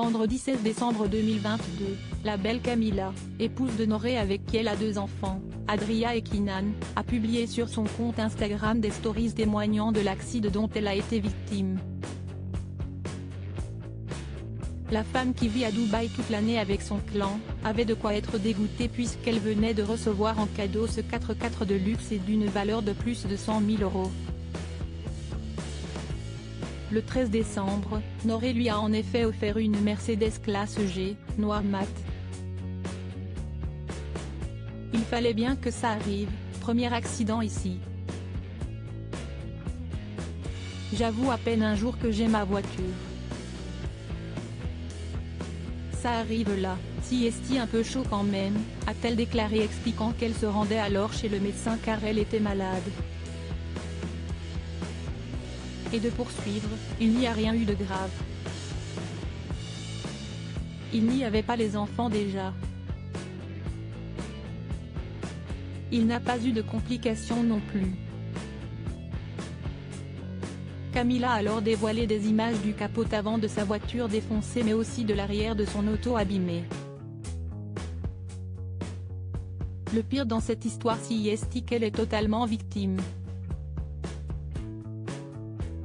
vendredi 16 décembre 2022, la belle Camilla, épouse de Noré avec qui elle a 2 enfants, Adria et Kinan, a publié sur son compte Instagram des stories témoignant de l'accident dont elle a été victime. La femme qui vit à Dubaï toute l'année avec son clan, avait de quoi être dégoûtée puisqu'elle venait de recevoir en cadeau ce 4x4 de luxe et d'une valeur de plus de 100 000 €. Le 13 décembre, Noré lui a en effet offert une Mercedes classe G, noir mat. Il fallait bien que ça arrive, premier accident ici. J'avoue à peine un jour que j'ai ma voiture. Ça arrive là, si est un peu chaud quand même, a-t-elle déclaré expliquant qu'elle se rendait alors chez le médecin car elle était malade. Et de poursuivre, il n'y a rien eu de grave. Il n'y avait pas les enfants déjà. Il n'a pas eu de complications non plus. Camilla a alors dévoilé des images du capot avant de sa voiture défoncée mais aussi de l'arrière de son auto abîmée. Le pire dans cette histoire c'est qu'elle est totalement victime.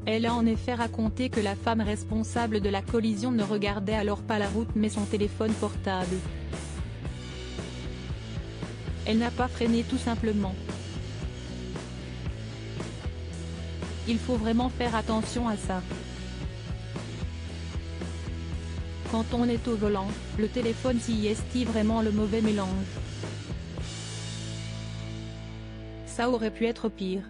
Elle a en effet raconté que la femme responsable de la collision ne regardait alors pas la route mais son téléphone portable. Elle n'a pas freiné tout simplement. Il faut vraiment faire attention à ça. Quand on est au volant, le téléphone c'est vraiment le mauvais mélange. Ça aurait pu être pire.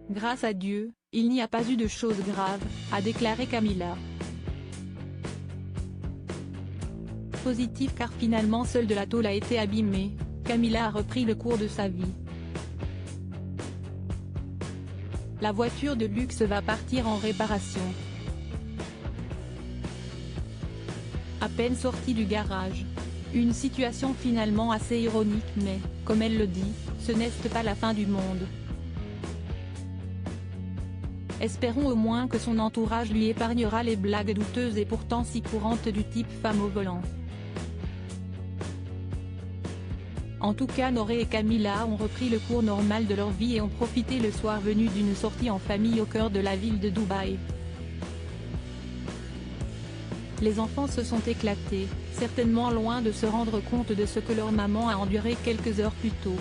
Grâce à Dieu, il n'y a pas eu de choses graves, a déclaré Camilla. Positif car finalement seule de la tôle a été abîmée, Camilla a repris le cours de sa vie. La voiture de luxe va partir en réparation. À peine sortie du garage. Une situation finalement assez ironique mais, comme elle le dit, ce n'est pas la fin du monde. Espérons au moins que son entourage lui épargnera les blagues douteuses et pourtant si courantes du type femme au volant. En tout cas Noré et Camilla ont repris le cours normal de leur vie et ont profité le soir venu d'une sortie en famille au cœur de la ville de Dubaï. Les enfants se sont éclatés, certainement loin de se rendre compte de ce que leur maman a enduré quelques heures plus tôt.